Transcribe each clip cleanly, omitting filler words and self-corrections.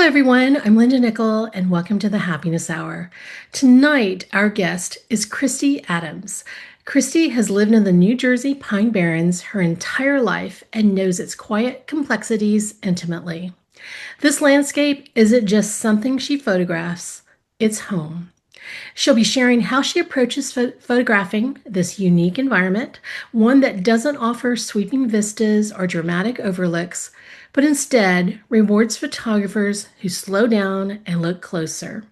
everyone. I'm Linda Nickell, and welcome to the Happiness Hour. Tonight, our guest is Kristy Adams. Kristy has lived in the New Jersey Pine Barrens her entire life and knows its quiet complexities intimately. This landscape isn't just something she photographs, it's home. She'll be sharing how she approaches photographing this unique environment, one that doesn't offer sweeping vistas or dramatic overlooks, but instead rewards photographers who slow down and look closer.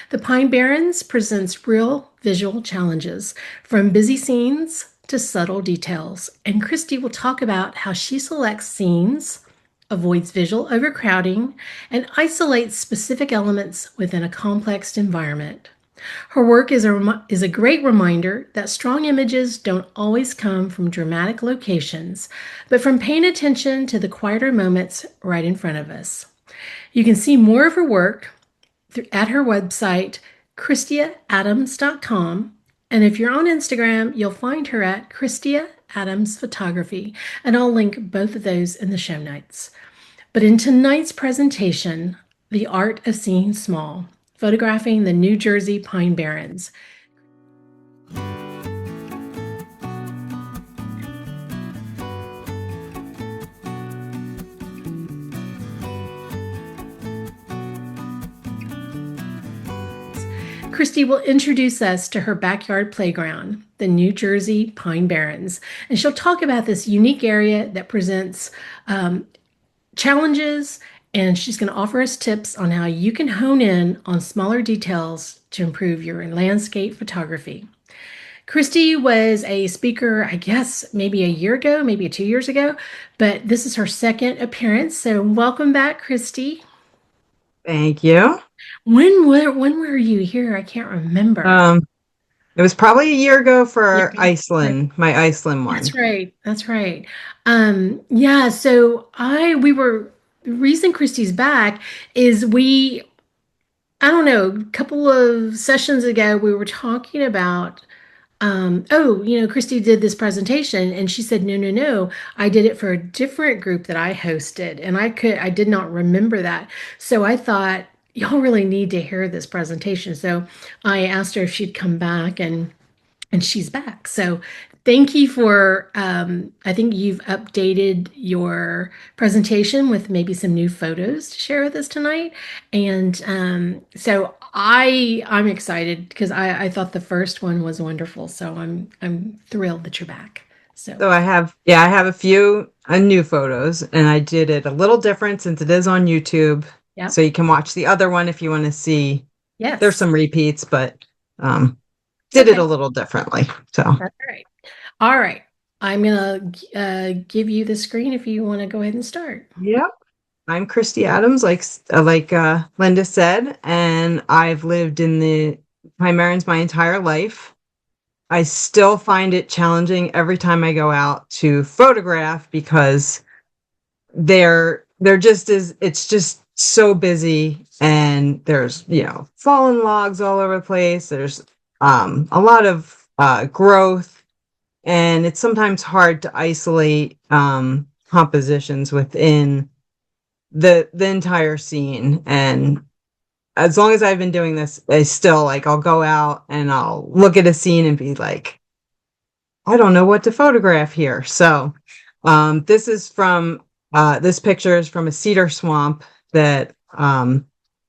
The Pine Barrens presents real visual challenges, from busy scenes to subtle details, and Kristy will talk about how she selects scenes, avoids visual overcrowding, and isolates specific elements within a complex environment. Her work is a great reminder that strong images don't always come from dramatic locations, but from paying attention to the quieter moments right in front of us. You can see more of her work at her website, KristiaAdams.com. And if you're on Instagram, you'll find her at Kristia Adams Photography, and I'll link both of those in the show notes. But in tonight's presentation, The Art of Seeing Small, photographing the New Jersey Pine Barrens. Kristy will introduce us to her backyard playground, the New Jersey Pine Barrens, and she'll talk about this unique area that presents challenges, and she's going to offer us tips on how you can hone in on smaller details to improve your landscape photography. Kristy was a speaker, I guess, maybe a year ago, maybe 2 years ago, but this is her second appearance. So welcome back, Kristy. Thank you. When were you here? I can't remember. It was probably a year ago for Iceland, my Iceland one. That's right. That's right. Yeah, so the reason Kristy's back is I don't know, a couple of sessions ago, we were talking about, Kristy did this presentation, and she said, no, I did it for a different group that I hosted, and I did not remember that. So I thought, y'all really need to hear this presentation. So I asked her if she'd come back, and she's back. So thank you for, I think you've updated your presentation with maybe some new photos to share with us tonight. And so I'm excited because I thought the first one was wonderful. So I'm thrilled that you're back. So I have a few new photos, and I did it a little different since it is on YouTube. Yeah. So you can watch the other one if you want to see. Yes. There's some repeats, but did it a little differently. So that's right. All right. I'm gonna give you the screen if you want to go ahead and start. Yep. I'm Kristy Adams, like Linda said, and I've lived in the Pine Barrens my entire life. I still find it challenging every time I go out to photograph because it's just so busy, and there's fallen logs all over the place. There's a lot of growth, and it's sometimes hard to isolate compositions within the entire scene. And as long as I've been doing this, I still I'll go out and I'll look at a scene and be like, I don't know what to photograph here. So this picture is from a cedar swamp that,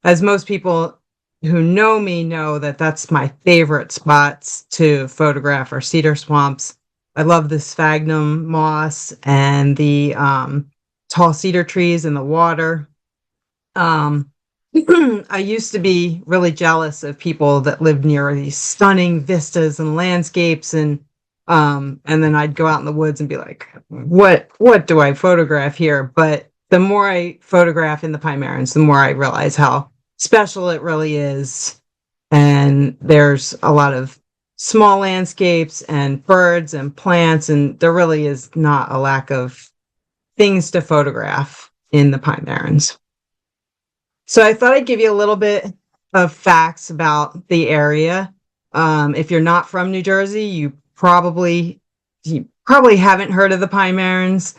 as most people who know me know, that's my favorite spots to photograph are cedar swamps. I love the sphagnum moss and the tall cedar trees in the water. I used to be really jealous of people that lived near these stunning vistas and landscapes, and then I'd go out in the woods and be like, what do I photograph here? But the more I photograph in the Pine Barrens, the more I realize how special it really is. And there's a lot of small landscapes and birds and plants, and there really is not a lack of things to photograph in the Pine Barrens. So I thought I'd give you a little bit of facts about the area. If you're not from New Jersey, you probably haven't heard of the Pine Barrens.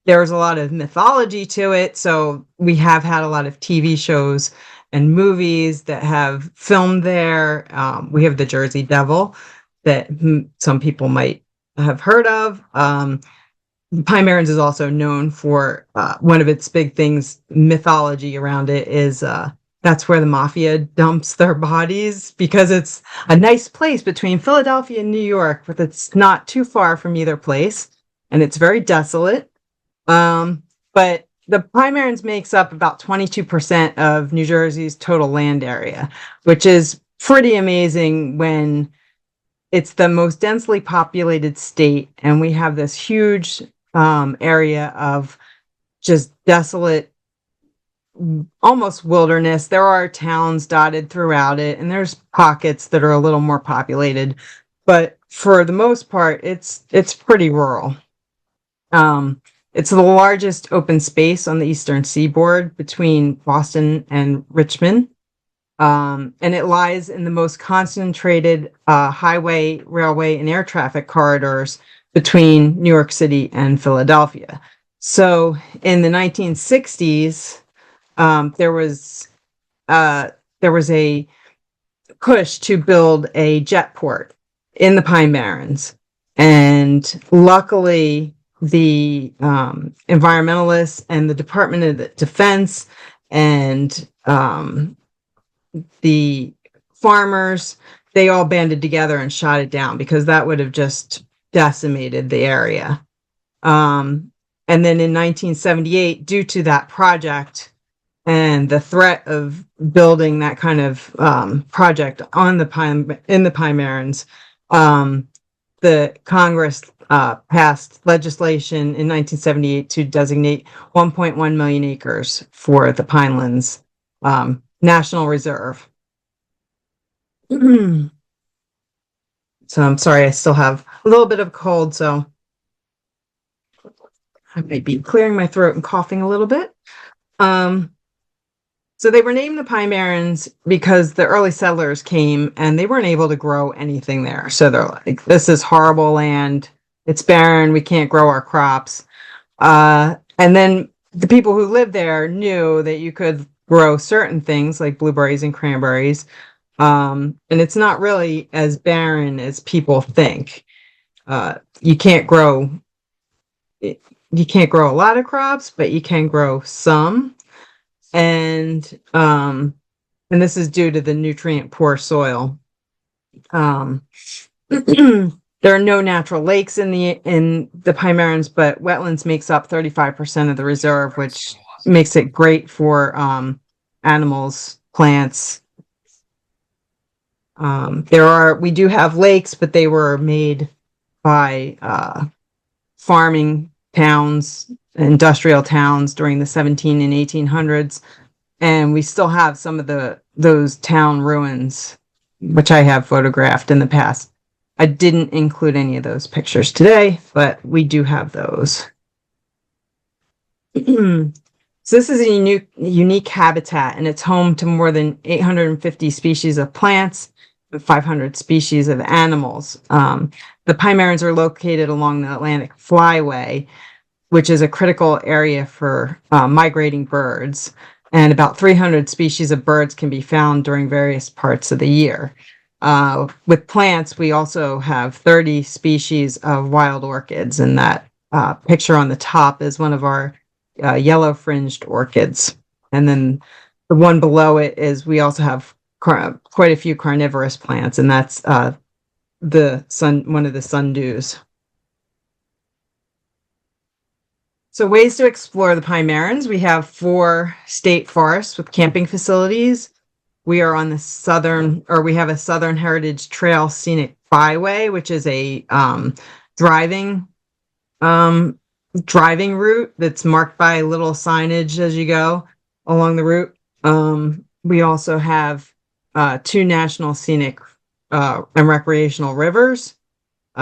there's a lot of mythology to it. So we have had a lot of TV shows and movies that have filmed there. We have the Jersey Devil that some people might have heard of. Pine Barrens is also known for one of its big things, mythology around it is that's where the mafia dumps their bodies, because it's a nice place between Philadelphia and New York, but it's not too far from either place, and it's very desolate. But the Pine Barrens makes up about 22% of New Jersey's total land area, which is pretty amazing when it's the most densely populated state, and we have this huge area of just desolate, almost wilderness. There are towns dotted throughout it, and there's pockets that are a little more populated, but for the most part, it's pretty rural. It's the largest open space on the eastern seaboard between Boston and Richmond. And it lies in the most concentrated highway, railway, and air traffic corridors between New York City and Philadelphia. So in the 1960s, there was a push to build a jet port in the Pine Barrens, and luckily the environmentalists and the Department of Defense and the farmers, they all banded together and shot it down, because that would have just decimated the area. And then in 1978, due to that project and the threat of building that kind of project in the Pine Barrens, the Congress passed legislation in 1978 to designate 1.1 million acres for the Pinelands National Reserve. So I'm sorry, I still have a little bit of cold, so I might be clearing my throat and coughing a little bit. So they were named the Pine Barrens because the early settlers came and they weren't able to grow anything there. So they're like, this is horrible land. It's barren. We can't grow our crops. And then the people who lived there knew that you could grow certain things like blueberries and cranberries. And it's not really as barren as people think. You can't grow a lot of crops, but you can grow some. And this is due to the nutrient poor soil. There are no natural lakes in the Pine Barrens, but wetlands makes up 35% of the reserve, which makes it great for animals, plants. We do have lakes, but they were made by farming towns, industrial towns during the 17 and 1800s, and we still have some of those town ruins, which I have photographed in the past. I didn't include any of those pictures today, but we do have those. So this is a unique habitat, and it's home to more than 850 species of plants and 500 species of animals. The Pine Barrens are located along the Atlantic Flyway, which is a critical area for migrating birds, and about 300 species of birds can be found during various parts of the year. With plants, we also have 30 species of wild orchids, and that picture on the top is one of our yellow fringed orchids. And then the one below it is we also have quite a few carnivorous plants, and that's one of the sundews. So ways to explore the Pine Barrens: we have 4 state forests with camping facilities. We are on we have a Southern Heritage Trail Scenic Byway, which is a driving route that's marked by little signage as you go along the route. We also have 2 national scenic and recreational rivers.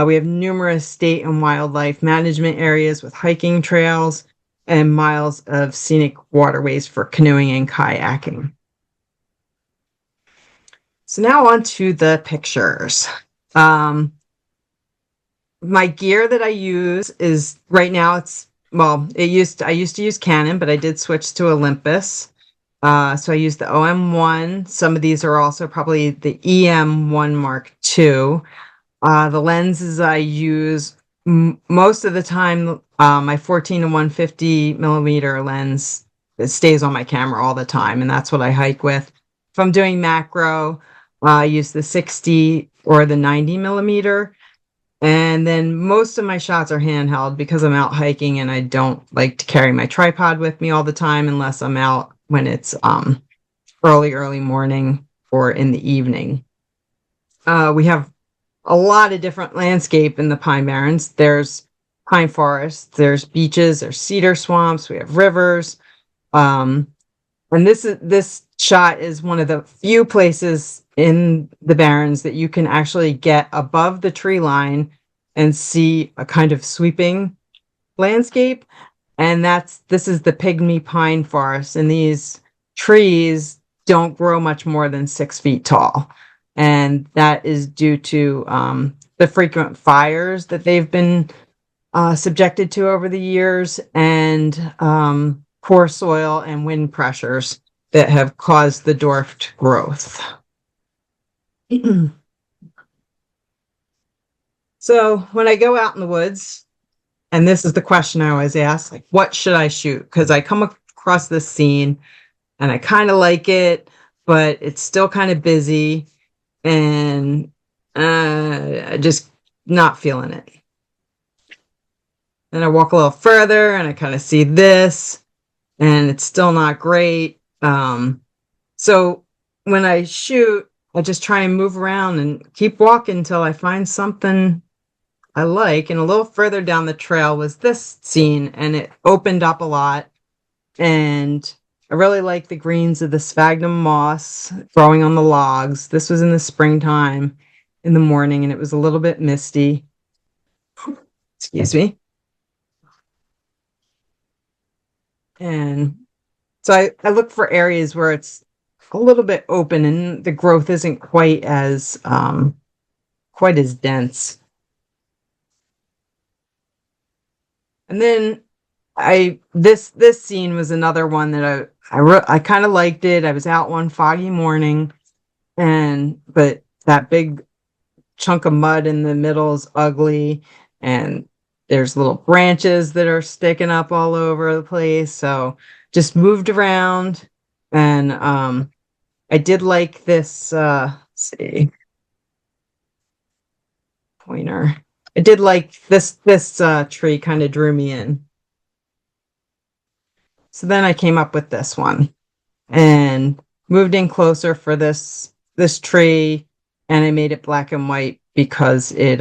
We have numerous state and wildlife management areas with hiking trails and miles of scenic waterways for canoeing and kayaking. So now on to the pictures. My gear that I use is, right now, it's well, I used to use Canon, but I did switch to Olympus. So I used the OM1. Some of these are also probably the EM1 Mark II. The lenses I use most of the time, my 14 to 150 millimeter lens, it stays on my camera all the time, and that's what I hike with. If I'm doing macro, I use the 60 or the 90 millimeter. And then most of my shots are handheld because I'm out hiking and I don't like to carry my tripod with me all the time unless I'm out when it's early morning or in the evening. We have a lot of different landscape in the Pine Barrens. There's pine forests, there's beaches, there's cedar swamps, we have rivers. And this shot is one of the few places in the Barrens that you can actually get above the tree line and see a kind of sweeping landscape. And this is the pygmy pine forest, and these trees don't grow much more than 6 feet tall. And that is due to the frequent fires that they've been subjected to over the years, and poor soil and wind pressures that have caused the dwarfed growth. So when I go out in the woods, and this is the question I always ask, like, what should I shoot? Because I come across this scene and I kind of like it, but it's still kind of busy, and I just not feeling it. Then I walk a little further and I kind of see this, and it's still not great. So when I shoot, I just try and move around and keep walking until I find something I like. And a little further down the trail was this scene, and it opened up a lot. And I really like the greens of the sphagnum moss growing on the logs. This was in the springtime in the morning, and it was a little bit misty. Excuse me. And so I look for areas where it's a little bit open and the growth isn't quite as dense. And then this scene was another one that I kind of liked it. I was out one foggy morning, but that big chunk of mud in the middle is ugly, and there's little branches that are sticking up all over the place. So just moved around, and I did like this. Let's see, pointer. I did like this tree. Kind of drew me in. So then I came up with this one and moved in closer for this tree, and I made it black and white because it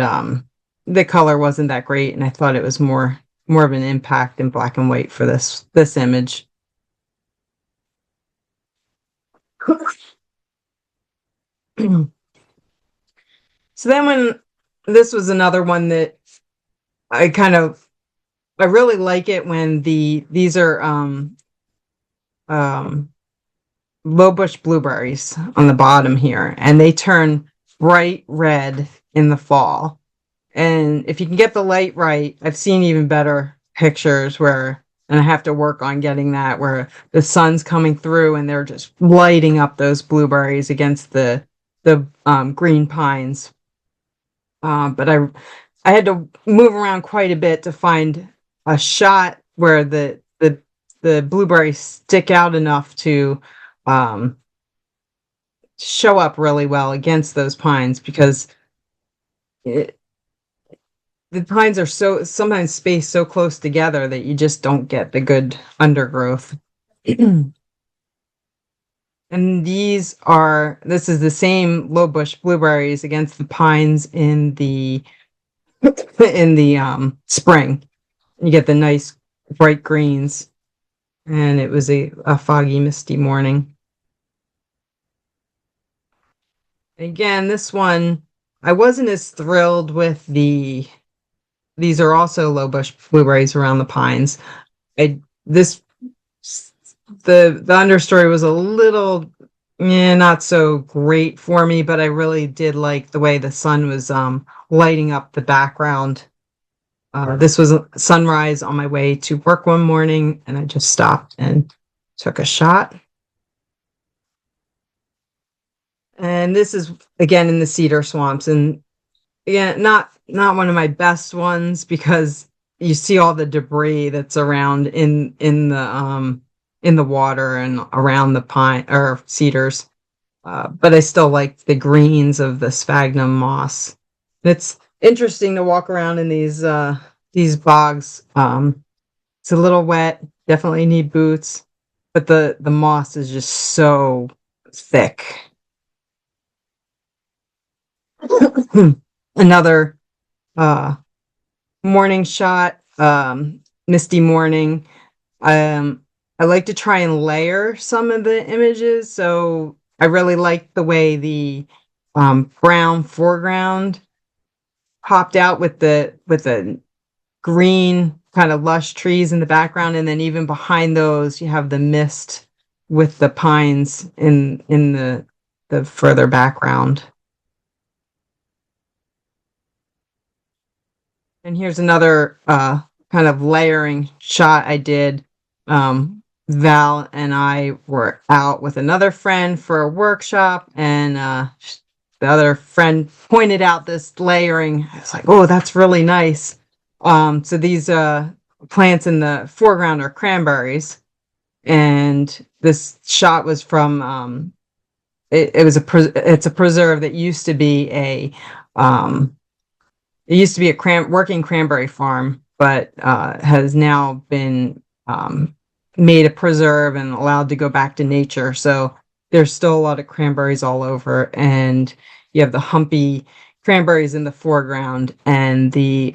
the color wasn't that great, and I thought it was more of an impact in black and white for this image. So then when this was another one that I really like it when these are low bush blueberries on the bottom here, and they turn bright red in the fall. And if you can get the light right, I've seen even better pictures and I have to work on getting that, where the sun's coming through and they're just lighting up those blueberries against the green pines. But I had to move around quite a bit to find a shot where the blueberries stick out enough to show up really well against those pines, because the pines are sometimes spaced so close together that you just don't get the good undergrowth. And this is the same low bush blueberries against the pines in the spring. You get the nice bright greens, and it was a foggy, misty morning. Again, this one, I wasn't as thrilled with these are also low bush blueberries around the pines. The understory was a little not so great for me, but I really did like the way the sun was lighting up the background This was sunrise on my way to work one morning, and I just stopped and took a shot. And this is again in the cedar swamps, and again, not one of my best ones because you see all the debris that's around in the water and around the pine or cedars. But I still like the greens of the sphagnum moss. It's interesting to walk around in these bogs. It's a little wet, definitely need boots, but the moss is just so thick. Another uh morning shot, misty morning. I like to try and layer some of the images, so I really like the way the brown foreground popped out with the green kind of lush trees in the background, and then even behind those you have the mist with the pines in the further background. And here's another kind of layering shot I did. Val and I were out with another friend for a workshop, and the other friend pointed out this layering. I was like, oh, that's really nice. So these plants in the foreground are cranberries, and this shot was from it's a preserve that used to be a working cranberry farm, but has now been made a preserve and allowed to go back to nature. So there's still a lot of cranberries all over, and you have the humpy cranberries in the foreground and the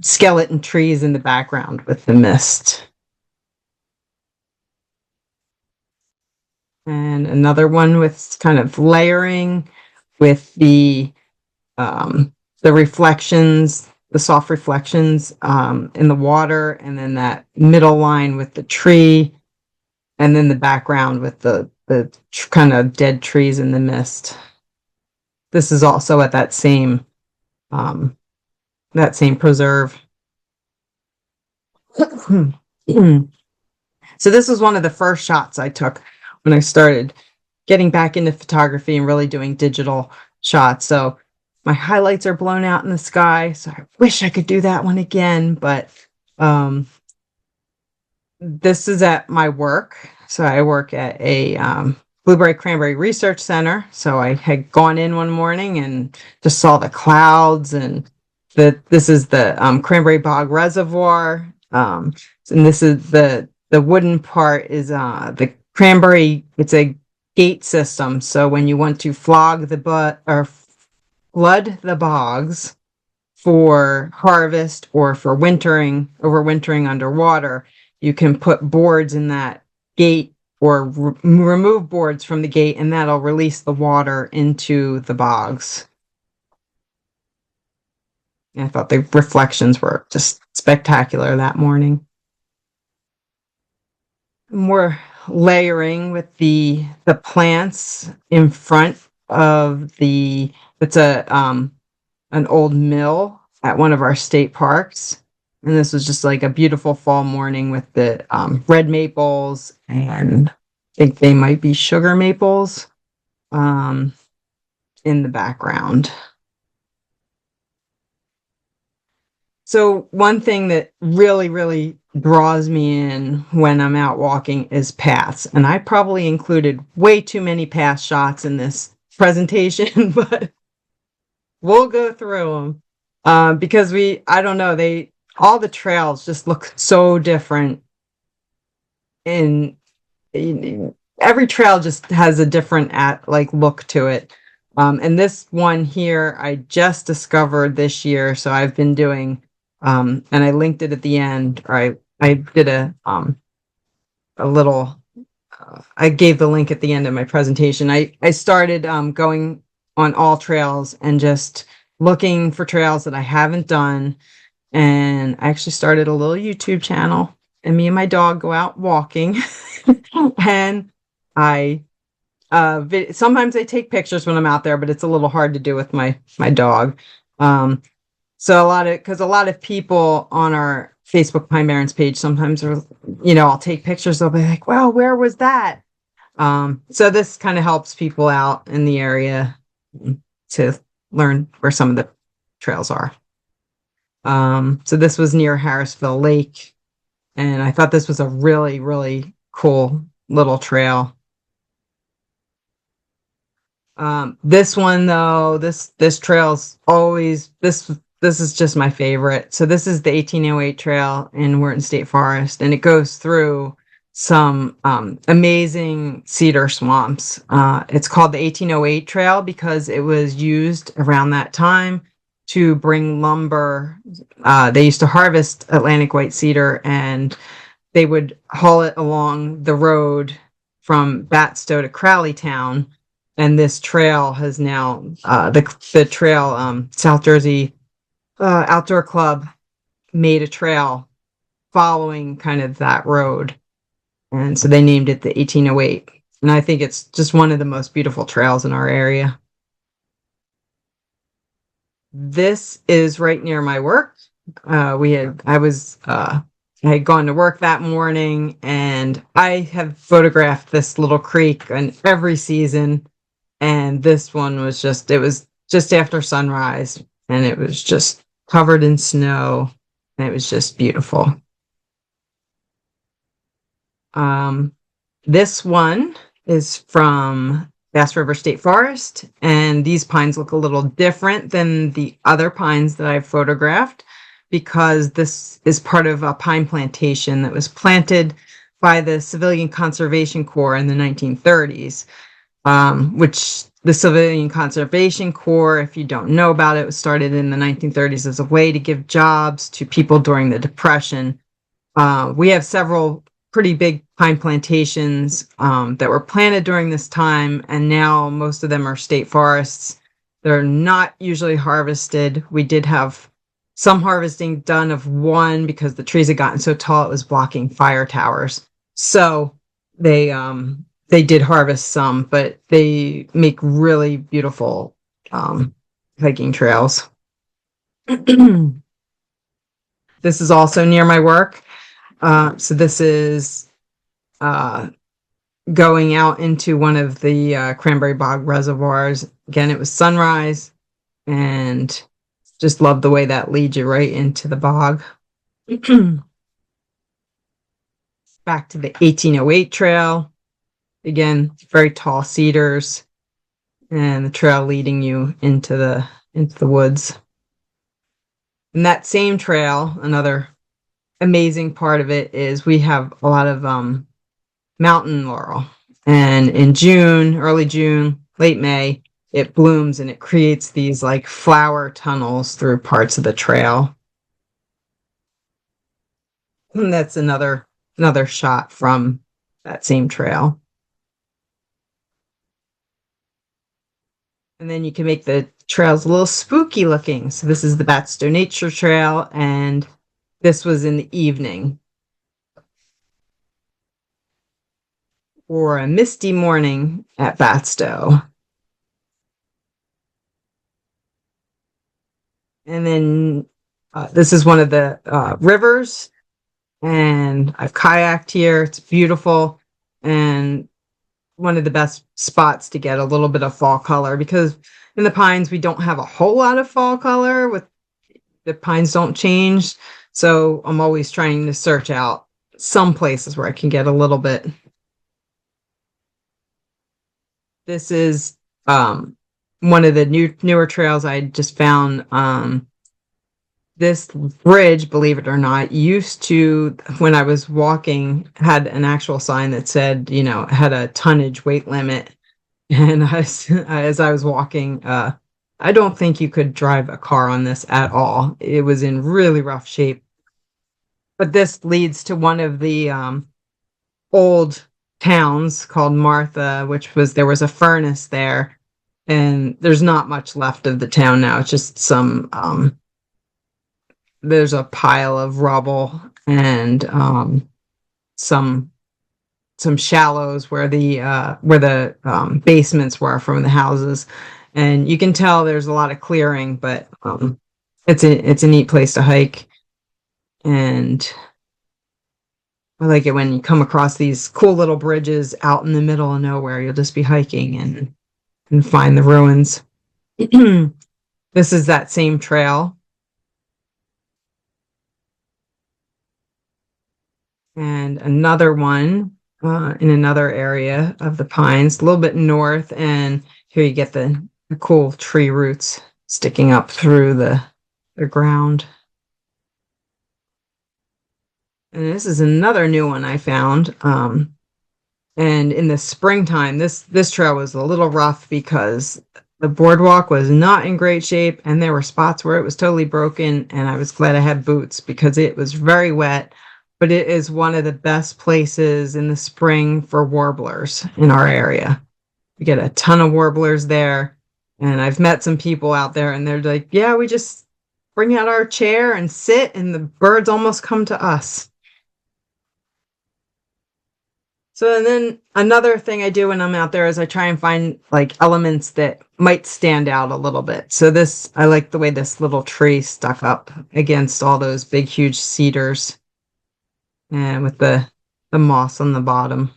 skeleton trees in the background with the mist. And another one with kind of layering with the reflections, the soft reflections in the water, and then that middle line with the tree, and then the background with the kind of dead trees in the mist. This is also at that same preserve. So this was one of the first shots I took when I started getting back into photography and really doing digital shots. So my highlights are blown out in the sky, so I wish I could do that one again, but this is at my work. So I work at a blueberry cranberry research center. So I had gone in one morning and just saw the clouds, and this is the cranberry bog reservoir. And this is the wooden part is the cranberry. It's a gate system. So when you want to flood the bogs for harvest or for overwintering underwater, you can put boards in that gate or remove boards from the gate, and that'll release the water into the bogs. And I thought the reflections were just spectacular that morning. More layering with the plants in front of it's an old mill at one of our state parks, and this was just like a beautiful fall morning with the red maples, and I think they might be sugar maples in the background. So one thing that really, really draws me in when I'm out walking is paths. And I probably included way too many path shots in this presentation, but we'll go through them because I don't know, all the trails just look so different. And every trail just has a different look to it. And this one here, I just discovered this year. So I've been doing, and I linked it at the end, or I did a little, I gave the link at the end of my presentation. I started going on all trails and just looking for trails that I haven't done. And I actually started a little YouTube channel, and me and my dog go out walking. And sometimes I take pictures when I'm out there, but it's a little hard to do with my dog. So because a lot of people on our Facebook Pine Barrens page sometimes are, I'll take pictures. They'll be like, "Well, where was that?" So this kind of helps people out in the area to learn where some of the trails are. So this was near Harrisville Lake, and I thought this was a really, really cool little trail. This one though, this trail's always this is just my favorite. So this is the 1808 trail in Wharton State Forest, and it goes through some amazing cedar swamps. It's called the 1808 trail because it was used around that time to bring lumber. They used to harvest Atlantic white cedar, and they would haul it along the road from Batstow to Crowleytown. And this trail has now the trail South Jersey Outdoor Club made a trail following kind of that road, and so they named it the 1808. And I think it's just one of the most beautiful trails in our area. This is right near my work. I had gone to work that morning, and I have photographed this little creek in every season. And this one was it was just after sunrise, and it was just covered in snow, and it was just beautiful. This one is from Bass River State Forest, and these pines look a little different than the other pines that I've photographed because this is part of a pine plantation that was planted by the Civilian Conservation Corps in the 1930s. Which the Civilian Conservation Corps, if you don't know about it, was started in the 1930s as a way to give jobs to people during the Depression. We have several pretty big pine plantations that were planted during this time, and now most of them are state forests. They're not usually harvested. We did have some harvesting done of one because the trees had gotten so tall it was blocking fire towers. So they did harvest some, but they make really beautiful hiking trails. This is also near my work. So this is going out into one of the Cranberry Bog reservoirs. Again, it was sunrise, and just love the way that leads you right into the bog. Back to the 1808 trail. Again, very tall cedars, and the trail leading you into the woods. And that same trail, another amazing part of it is we have a lot of mountain laurel, and in June, early June, late May, it blooms and it creates these like flower tunnels through parts of the trail. And that's another shot from that same trail. And then you can make the trails a little spooky looking. So this is the Batstow Nature Trail, and this was in the evening. Or a misty morning at Batstow. And then this is one of the rivers, and I've kayaked here. It's beautiful, and one of the best spots to get a little bit of fall color, because in the pines we don't have a whole lot of fall color. With the pines don't change, so I'm always trying to search out some places where I can get a little bit. This is one of the newer trails I just found. This bridge, believe it or not, used to, when I was walking, had an actual sign that said, had a tonnage weight limit. And as I was walking, I don't think you could drive a car on this at all. It was in really rough shape. But this leads to one of the old towns called Martha, there was a furnace there. And there's not much left of the town now. It's just there's a pile of rubble and some shallows where the basements were from the houses, and you can tell there's a lot of clearing, but it's a neat place to hike, and I like it when you come across these cool little bridges out in the middle of nowhere. You'll just be hiking and find the ruins. This is that same trail. And another one in another area of the pines, a little bit north, and here you get the cool tree roots sticking up through the ground. And this is another new one I found. And in the springtime, this trail was a little rough because the boardwalk was not in great shape, and there were spots where it was totally broken, and I was glad I had boots because it was very wet. But it is one of the best places in the spring for warblers in our area. We get a ton of warblers there, and I've met some people out there, and they're like, yeah, we just bring out our chair and sit, and the birds almost come to us. So, and then another thing I do when I'm out there is I try and find like elements that might stand out a little bit. So this, I like the way this little tree stuck up against all those big, huge cedars, and with the moss on the bottom.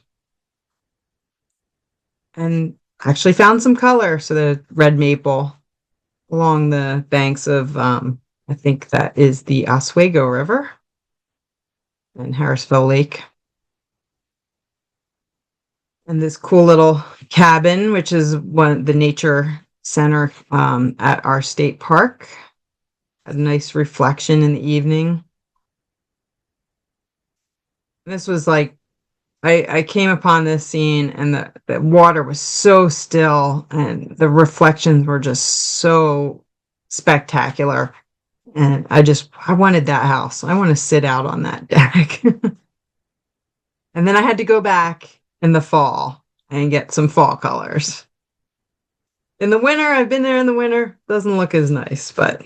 And actually found some color. So the red maple along the banks of, I think that is the Oswego River and Harrisville Lake. And this cool little cabin, which is the nature center at our state park. A nice reflection in the evening. This was like, I came upon this scene, and the water was so still, and the reflections were just so spectacular. And I wanted that house. I want to sit out on that deck. And then I had to go back in the fall and get some fall colors. In the winter, I've been there in the winter, doesn't look as nice, but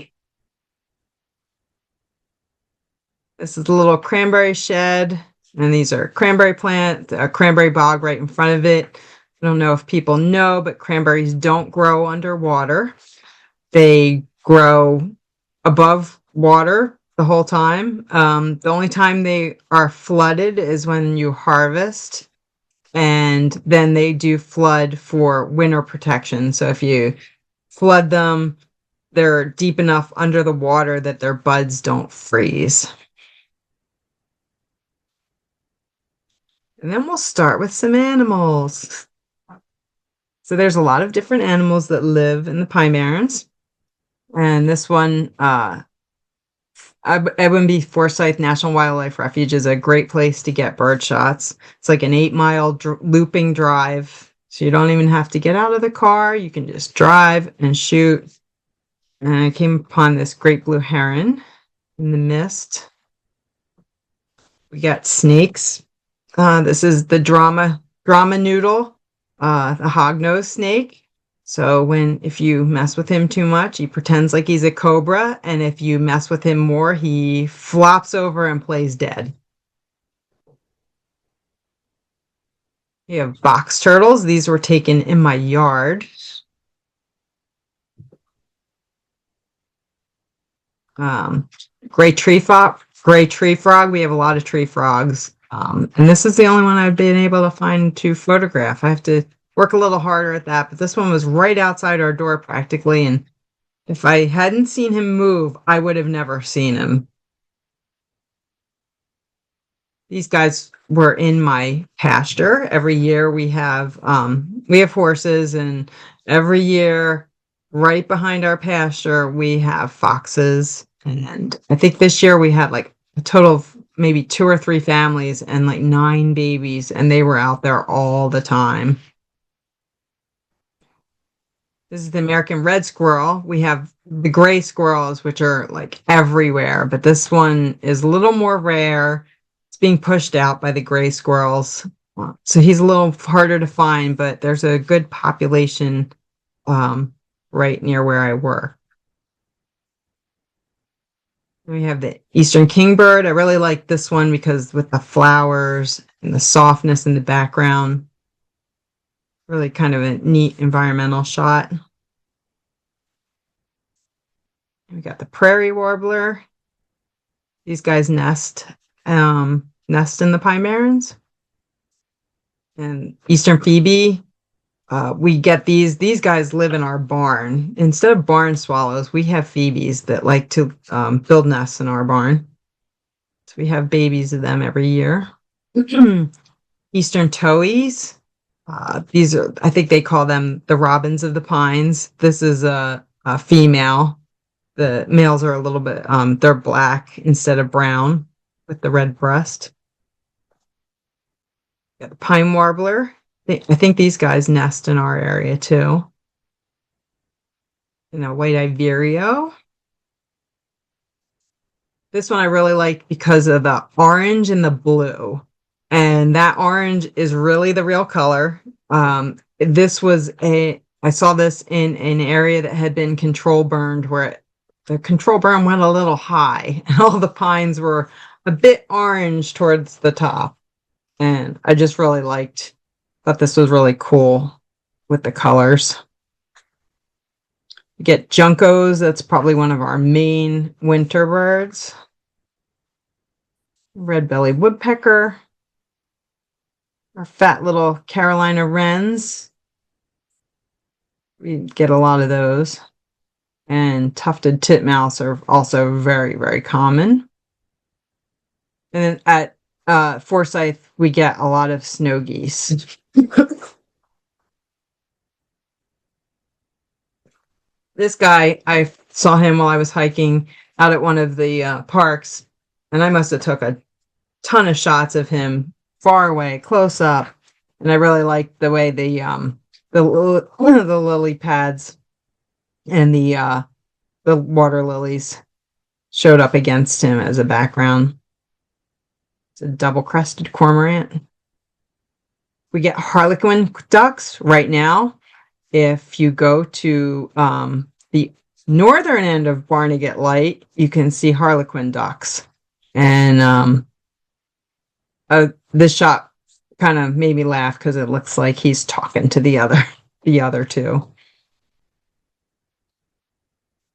this is a little cranberry shed, and these are cranberry plant, a cranberry bog right in front of it. I don't know if people know, but cranberries don't grow underwater. They grow above water the whole time. The only time they are flooded is when you harvest, and then they do flood for winter protection. So if you flood them, they're deep enough under the water that their buds don't freeze. And then we'll start with some animals. So there's a lot of different animals that live in the Pine Barrens. And this one, Ebonby Forsyth National Wildlife Refuge is a great place to get bird shots. It's like an 8-mile looping drive. So you don't even have to get out of the car. You can just drive and shoot. And I came upon this great blue heron in the mist. We got snakes. This is the drama noodle, the hognose snake. So if you mess with him too much, he pretends like he's a cobra. And if you mess with him more, he flops over and plays dead. We have box turtles. These were taken in my yard. Gray tree frog. We have a lot of tree frogs. And this is the only one I've been able to find to photograph. I have to work a little harder at that, but this one was right outside our door practically, and if I hadn't seen him move, I would have never seen him. These guys were in my pasture. Every year we have horses, and every year right behind our pasture we have foxes. And I think this year we had like a total of maybe 2 or 3 families and like 9 babies, and they were out there all the time. This is the American red squirrel. We have the gray squirrels, which are like everywhere, but this one is a little more rare. It's being pushed out by the gray squirrels. So he's a little harder to find, but there's a good population right near where I work. We have the eastern kingbird. I really like this one because with the flowers and the softness in the background, really kind of a neat environmental shot. We got the prairie warbler. These guys nest in the pine barrens. And eastern phoebe, we get these guys live in our barn. Instead of barn swallows, we have phoebes that like to build nests in our barn. So we have babies of them every year. Eastern towies. These are, I think they call them the robins of the pines. This is a female. The males are a little bit, they're black instead of brown with the red breast. Got the pine warbler. I think these guys nest in our area too. White-eyed vireo. This one I really like because of the orange and the blue. And that orange is really the real color. I saw this in an area that had been control burned where the control burn went a little high and all the pines were a bit orange towards the top. And I just really thought this was really cool with the colors. We get juncos. That's probably one of our main winter birds. Red-bellied woodpecker. Our fat little Carolina wrens. We get a lot of those. And tufted titmouse are also very, very common. And then at Forsyth, we get a lot of snow geese. This guy, I saw him while I was hiking out at one of the parks, and I must have took a ton of shots of him far away, close up, and I really liked the way the lily pads and the water lilies showed up against him as a background. It's a double-crested cormorant. We get harlequin ducks right now. If you go to the northern end of Barnegat Light, you can see harlequin ducks. And this shot kind of made me laugh because it looks like he's talking to the other two.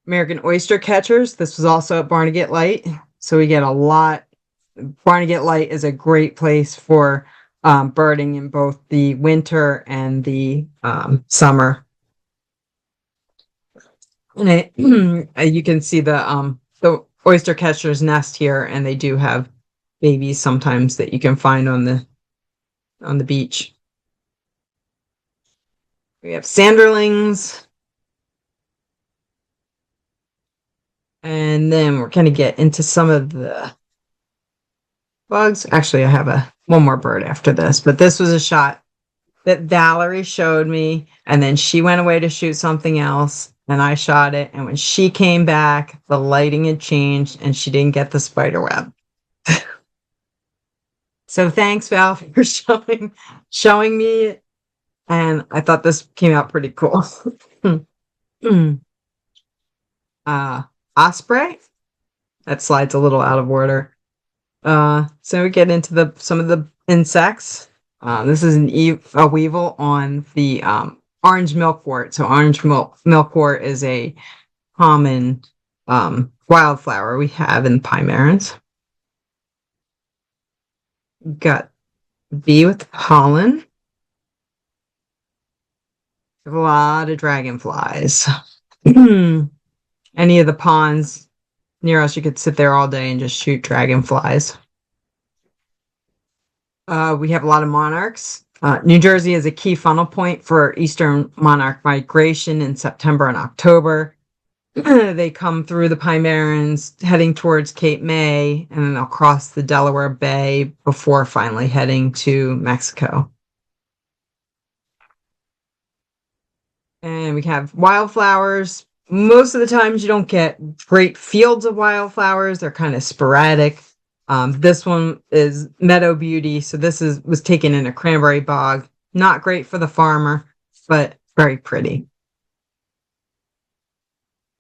American oyster catchers. This was also at Barnegat Light. So we get a lot. Barnegat Light is a great place for birding in both the winter and the summer. And you can see the oyster catcher's nest here, and they do have babies sometimes that you can find on the beach. We have sanderlings. And then we're going to get into some of the bugs. Actually, I have one more bird after this, but this was a shot that Valerie showed me, and then she went away to shoot something else, and I shot it. And when she came back, the lighting had changed, and she didn't get the spider web. So thanks, Val, for showing me it. And I thought this came out pretty cool. Osprey. That slides a little out of order. So we get into some of the insects. This is a weevil on the orange milkwort. So orange milkwort is a common wildflower we have in pine barrens. Got bee with pollen. A lot of dragonflies. Any of the ponds near us, you could sit there all day and just shoot dragonflies. We have a lot of monarchs. New Jersey is a key funnel point for eastern monarch migration in September and October. They come through the Pine Barrens, heading towards Cape May, and then they'll cross the Delaware Bay before finally heading to Mexico. And we have wildflowers. Most of the times you don't get great fields of wildflowers. They're kind of sporadic. This one is Meadow Beauty. So this was taken in a cranberry bog. Not great for the farmer, but very pretty.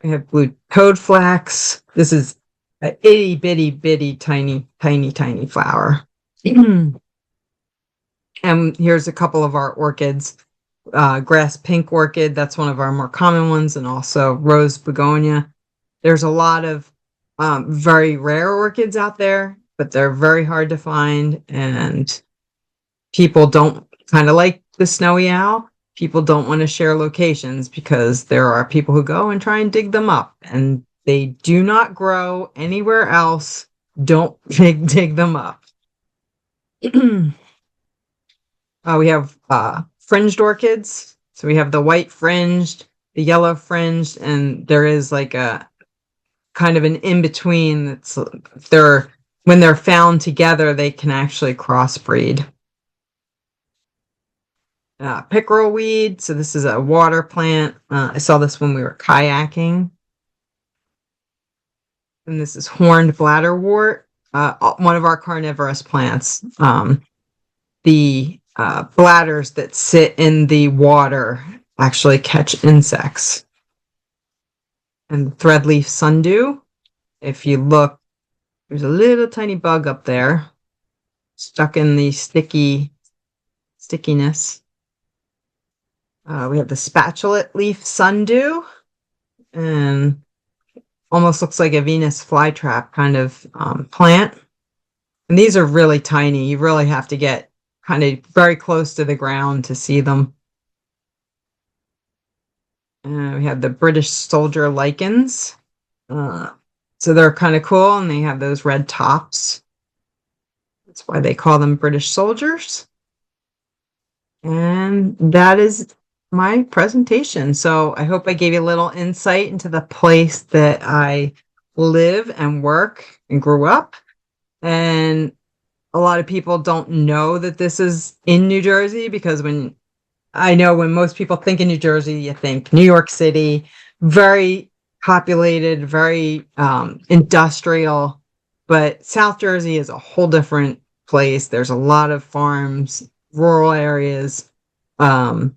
We have blue toadflax. This is an itty bitty tiny flower. And here's a couple of our orchids. Grass pink orchid, that's one of our more common ones, and also rose begonia. There's a lot of very rare orchids out there, but they're very hard to find, and people don't, kind of like the snowy owl, people don't want to share locations because there are people who go and try and dig them up, and they do not grow anywhere else. Don't dig them up. We have fringed orchids. So we have the white fringed, the yellow fringed, and there is like a kind of an in between. That's they're when they're found together, they can actually crossbreed. Pickerel weed. So this is a water plant. I saw this when we were kayaking. And this is horned bladderwort, one of our carnivorous plants. The bladders that sit in the water actually catch insects. And threadleaf sundew. If you look, there's a little tiny bug up there stuck in the stickiness. We have the spatulate leaf sundew, and almost looks like a Venus flytrap kind of plant. And these are really tiny. You really have to get kind of very close to the ground to see them. We have the British soldier lichens. So they're kind of cool, and they have those red tops. That's why they call them British soldiers. And that is my presentation. So I hope I gave you a little insight into the place that I live and work and grew up. And a lot of people don't know that this is in New Jersey, because when most people think of New Jersey, you think New York City, very populated, very industrial, but South Jersey is a whole different place. There's a lot of farms, rural areas, and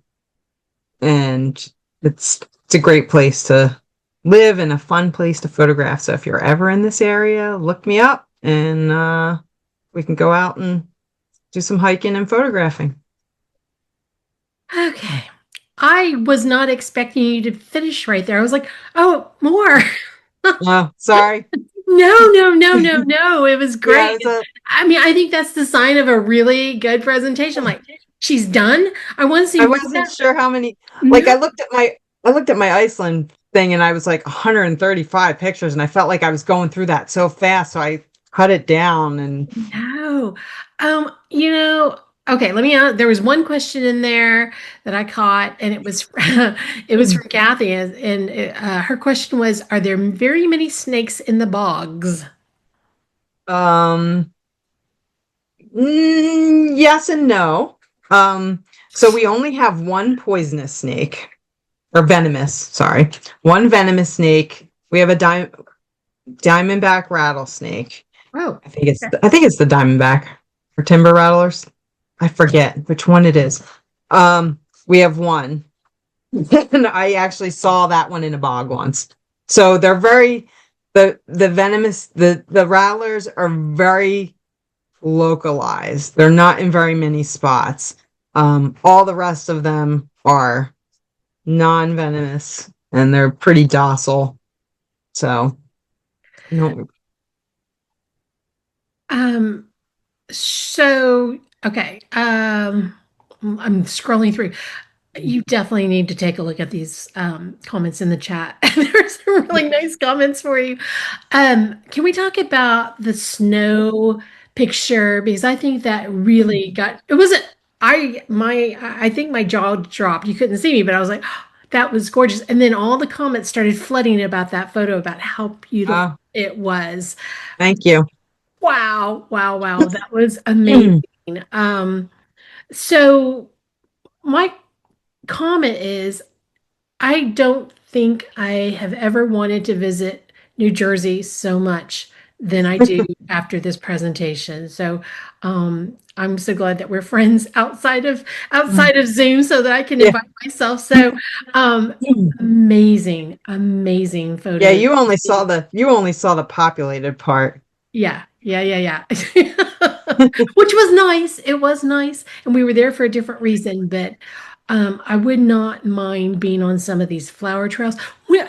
it's a great place to live and a fun place to photograph. So if you're ever in this area, look me up, and we can go out and do some hiking and photographing. Okay. I was not expecting you to finish right there. I was like, oh, more. Oh, sorry. No. It was Yeah, great. I mean, I think that's the sign of a really good presentation. Like, she's done. I want to see I what wasn't sure how many. Like, no, I looked at my Iceland thing, and I was like 135 pictures, and I felt like I was going through that so fast, so I cut it down. And no. You know, okay, let me there was one question in there that I caught, and it was it was from Kathy, and her question was, are there very many snakes in the bogs? um yes and no. So we only have one poisonous snake, or venomous, sorry. One venomous snake. We have a diamondback rattlesnake. Oh, I think it's the diamondback or timber rattlers. I forget which one it is. We have one. And I actually saw that one in a bog once. So they're very the venomous the rattlers are very localized. They're not in very many spots. All the rest of them are non-venomous, and they're pretty docile. So, no. um, so okay. I'm scrolling through. You definitely need to take a look at these comments in the chat. There's some really nice comments for you. Can we talk about the snow picture? Because I think that really got it wasn't I think my jaw dropped. You couldn't see me, but I was like, "Oh, that was gorgeous." And then all the comments started flooding about that photo, about how beautiful it was. Thank you. Wow. That was amazing. So my comment is, I don't think I have ever wanted to visit New Jersey so much than I do after this presentation. So I'm so glad that we're friends outside of Zoom, so that I can Yeah. invite myself. So amazing photos. Yeah, you only saw the populated part. Yeah. Which was nice. It was nice. And we were there for a different reason, but I would not mind being on some of these flower trails.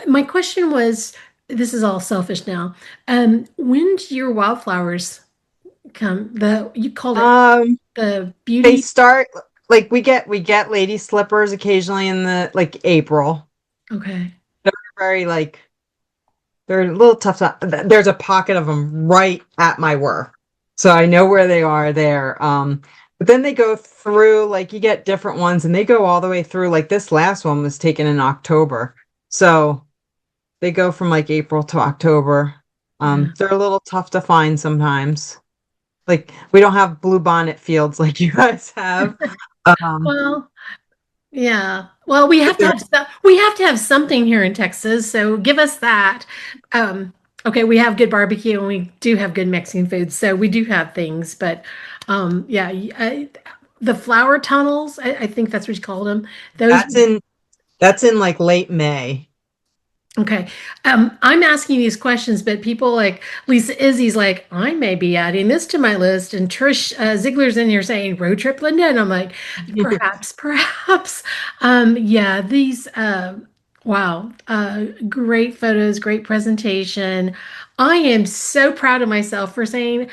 My question was, this is all selfish now. When do your wildflowers come? You called it Um, the they beauty. start like we get lady slippers occasionally in the like April. Okay. They're very like they're a little tough to, there's a pocket of them right at my work. So I know where they are there. But then they go through, like you get different ones and they go all the way through. Like this last one was taken in October. So they go from like April to October. Yeah. They're a little tough to find sometimes. Like we don't have bluebonnet fields like you guys have. Um, Well, yeah. Well, we but have to they're have we have to have something here in Texas, so give us that. Um, okay, we have good barbecue and we do have good Mexican food, so we do have things. But yeah, the flower tunnels, I think that's what you called them. Those. that's in that's in like late May. Okay. I'm asking these questions, but people like Lisa Izzy's like, I may be adding this to my list. And Trish Ziegler's in here saying road trip Linda. And I'm like, perhaps, perhaps. Yeah, these, wow, great photos, great presentation. I am so proud of myself for saying,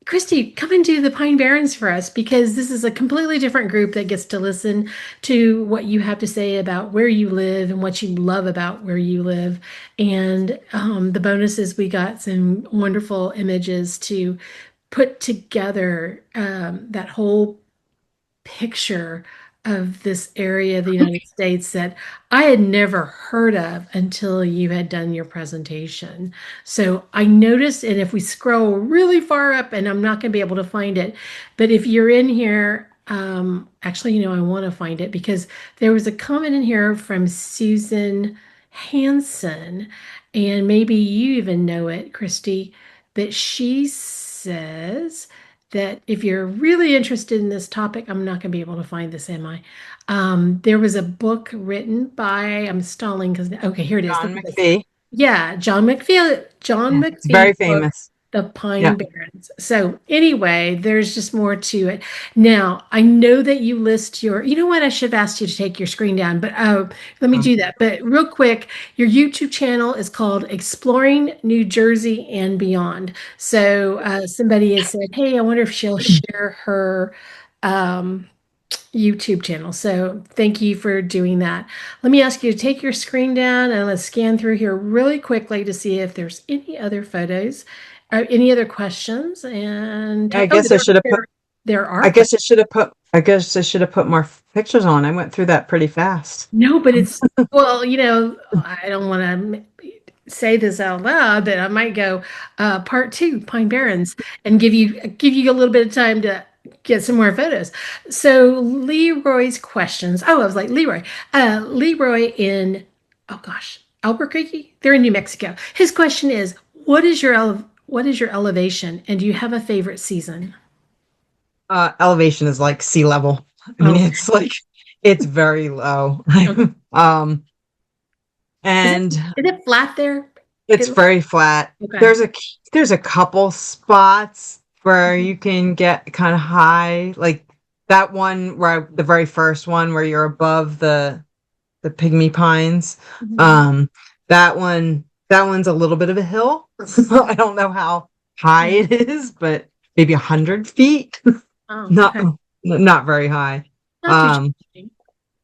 Kristy, come and do the Pine Barrens for us because this is a completely different group that gets to listen to what you have to say about where you live and what you love about where you live. And the bonus is we got some wonderful images to put together that whole picture of this area of the United States that I had never heard of until you had done your presentation. So I noticed, and if we scroll really far up, and I'm not going to be able to find it, but if you're in here, actually, I want to find it because there was a comment in here from Susan Hanson, and maybe you even know it, Kristy, that she says that if you're really interested in this topic, I'm not going to be able to find this, am I? There was a book written by, I'm stalling because, okay, here it is. Look John at this. McPhee. Yeah, John Yeah, it's very McPhee's book, famous. The Yeah. Pine Barrens. So anyway, there's just more to it. Now, I know that you list you know what? I should have asked you to take your screen down, but let me Um, do that. But real quick, your YouTube channel is called Exploring New Jersey and Beyond. So somebody has said, hey, I wonder if she'll share her um, YouTube channel. So thank you for doing that. Let me ask you to take your screen down and let's scan through here really quickly to see if there's any other photos or any other questions. And I oh, guess I should have put there I are. guess I should have put more pictures on. I went through that pretty fast. No, but it's well, I don't want to say this out loud, but I might go part two, Pine Barrens, and give you a little bit of time to get some more photos. So Leroy's questions. Oh, I was like Leroy. Leroy in oh gosh, Albuquerque. They're in New Mexico. His question is, what is your elevation, and do you have a favorite season? Elevation is like sea level. I mean, Oh, it's like it's very low. okay. Um, Is it and is it flat there? it's It- very flat. okay. There's a couple spots where you can get kind of high, like that one the very first one where you're above the pygmy pines. Mhm. Um, that one's a little bit of a hill. I don't know how high Okay. it is, but maybe 100 feet. Oh, Not okay. not very high. Not too Um, challenging.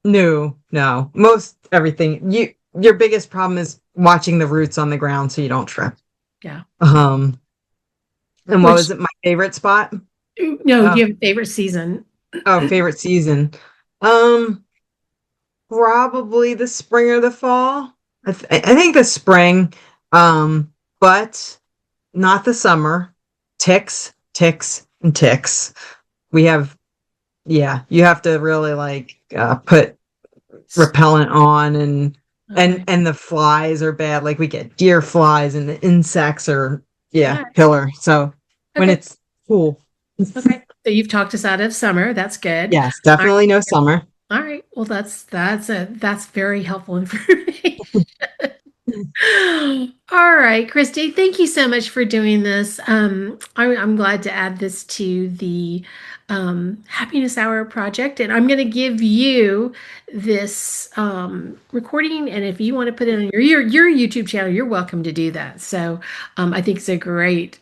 no, no. Most everything your biggest problem is watching the roots on the ground so you don't trip. Yeah. Um, and what Which was it? My favorite spot? no, do Oh, you have a favorite season? oh, favorite season. Um, Probably the spring or the fall. I think the spring, but not the summer. Ticks, ticks, and ticks. We have, yeah, you have to really like put repellent on Okay. and the flies are bad. Like we get deer flies and the insects are All yeah, right. killer. So when Okay. it's cool. Okay. So you've talked us out of summer. That's good. Yes, All right. definitely no summer. All right. Well, that's very helpful information. All right, Kristy, thank you so much for doing this. I'm glad to add this to the Happiness Hour project, and I'm going to give you this recording. And if you want to put it on your YouTube channel, you're welcome to do that. So I think it's a great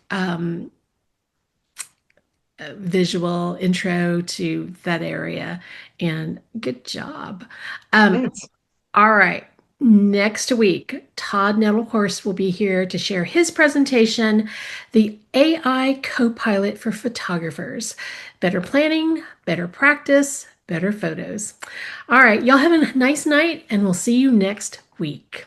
visual intro to that area, and good job. Um, Thanks. All right. Next week, Todd Nettlehorst will be here to share his presentation, The AI Co-Pilot for Photographers. Better planning, better practice, better photos. All right, y'all have a nice night, and we'll see you next week.